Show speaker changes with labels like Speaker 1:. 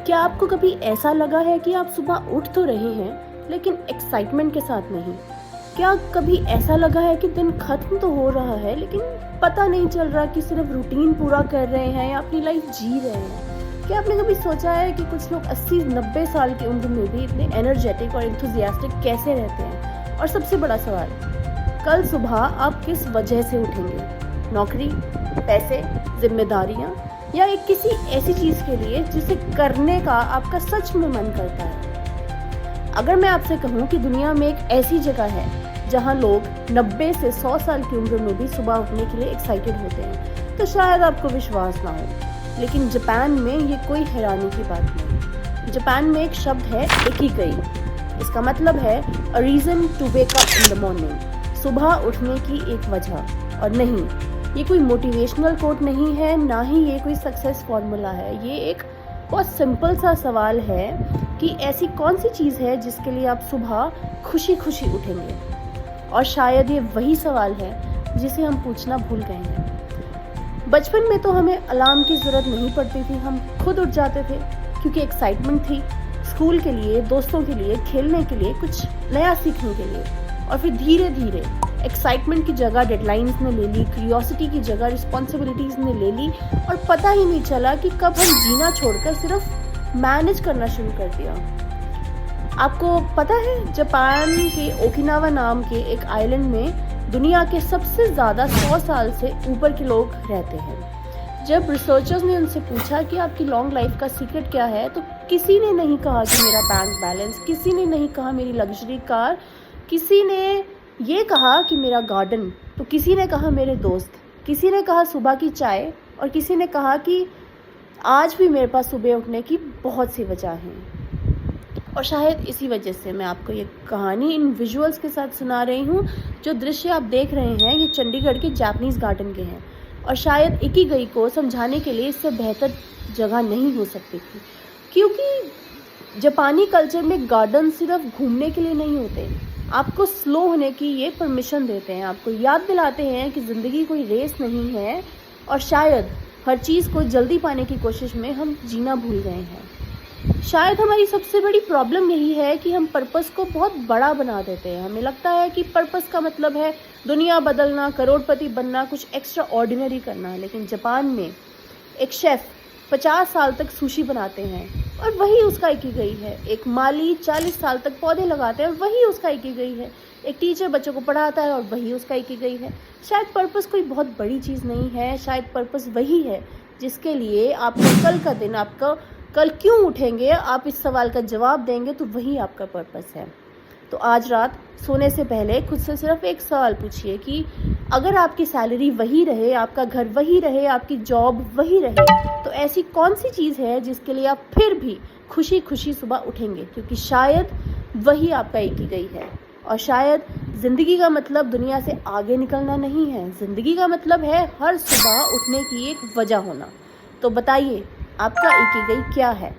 Speaker 1: क्या आपको कभी ऐसा लगा है कि आप सुबह उठ तो रहे हैं लेकिन एक्साइटमेंट के साथ नहीं? क्या कभी ऐसा लगा है कि दिन खत्म तो हो रहा है लेकिन पता नहीं चल रहा कि सिर्फ रूटीन पूरा कर रहे हैं या अपनी लाइफ जी रहे हैं? क्या आपने कभी सोचा है कि कुछ लोग 80-90 साल की उम्र में भी इतने एनर्जेटिक और एंथुसियास्टिक कैसे रहते हैं? और सबसे बड़ा सवाल, कल सुबह आप किस वजह से उठेंगे? नौकरी, पैसे, जिम्मेदारियां या एक किसी ऐसी चीज के लिए जिसे करने का आपका सच में मन करता है? अगर मैं आपसे कहूं कि दुनिया में एक ऐसी जगह है जहां लोग 90 से 100 साल की उम्र में भी सुबह उठने के लिए एक्साइटेड होते हैं, तो शायद आपको विश्वास ना हो, लेकिन जापान में ये कोई हैरानी की बात नहीं। जापान में एक शब्द है इकिगाई। इसका मतलब है a reason to wake up in the morning, सुबह उठने की एक वजह। और नहीं, ये कोई मोटिवेशनल कोट नहीं है, ना ही ये कोई सक्सेस फॉर्मूला है। ये एक बहुत सिंपल सा सवाल है कि ऐसी कौन सी चीज़ है जिसके लिए आप सुबह खुशी खुशी उठेंगे। और शायद ये वही सवाल है जिसे हम पूछना भूल गए हैं। बचपन में तो हमें अलार्म की ज़रूरत नहीं पड़ती थी, हम खुद उठ जाते थे क्योंकि एक्साइटमेंट थी, स्कूल के लिए, दोस्तों के लिए, खेलने के लिए, कुछ नया सीखने के लिए। और फिर धीरे धीरे एक्साइटमेंट की जगह डेडलाइंस ने ले ली, क्यूरियोसिटी की जगह रिस्पॉन्सिबिलिटीज ने ले ली, और पता ही नहीं चला कि कब हम जीना छोड़कर सिर्फ मैनेज करना शुरू कर दिया। आपको पता है, जापान के ओकिनावा नाम के एक आइलैंड में दुनिया के सबसे ज़्यादा 100 साल से ऊपर के लोग रहते हैं। जब रिसर्चर्स ने उनसे पूछा कि आपकी लॉन्ग लाइफ का सीक्रेट क्या है, तो किसी ने नहीं कहा कि मेरा बैंक बैलेंस, किसी ने नहीं कहा मेरी लग्जरी कार, किसी ने ये कहा कि मेरा गार्डन, तो किसी ने कहा मेरे दोस्त, किसी ने कहा सुबह की चाय, और किसी ने कहा कि आज भी मेरे पास सुबह उठने की बहुत सी वजह हैं। और शायद इसी वजह से मैं आपको ये कहानी इन विजुअल्स के साथ सुना रही हूँ। जो दृश्य आप देख रहे हैं ये चंडीगढ़ के जापानीज़ गार्डन के हैं, और शायद इकिगाई को समझाने के लिए इससे बेहतर जगह नहीं हो सकती थी, क्योंकि जापानी कल्चर में गार्डन सिर्फ घूमने के लिए नहीं होते, आपको स्लो होने की ये परमिशन देते हैं, आपको याद दिलाते हैं कि ज़िंदगी कोई रेस नहीं है। और शायद हर चीज़ को जल्दी पाने की कोशिश में हम जीना भूल गए हैं। शायद हमारी सबसे बड़ी प्रॉब्लम यही है कि हम पर्पस को बहुत बड़ा बना देते हैं। हमें लगता है कि पर्पस का मतलब है दुनिया बदलना, करोड़पति बनना, कुछ एक्स्ट्रा ऑर्डिनरी करना। लेकिन जापान में एक शेफ़ 50 साल तक सुशी बनाते हैं और वही उसका इकिगाई है। एक माली 40 साल तक पौधे लगाते हैं और वही उसका इकिगाई है। एक टीचर बच्चों को पढ़ाता है और वही उसका इकिगाई है। शायद पर्पस कोई बहुत बड़ी चीज़ नहीं है, शायद पर्पस वही है जिसके लिए आपका कल का दिन, आपका कल क्यों उठेंगे, आप इस सवाल का जवाब देंगे तो वही आपका पर्पस है। तो आज रात सोने से पहले खुद से सिर्फ एक सवाल पूछिए कि अगर आपकी सैलरी वही रहे, आपका घर वही रहे, आपकी जॉब वही रहे, तो ऐसी कौन सी चीज़ है जिसके लिए आप फिर भी खुशी खुशी सुबह उठेंगे? क्योंकि शायद वही आपका इकिगाई है। और शायद ज़िंदगी का मतलब दुनिया से आगे निकलना नहीं है, ज़िंदगी का मतलब है हर सुबह उठने की एक वजह होना। तो बताइए, आपका इकिगाई क्या है?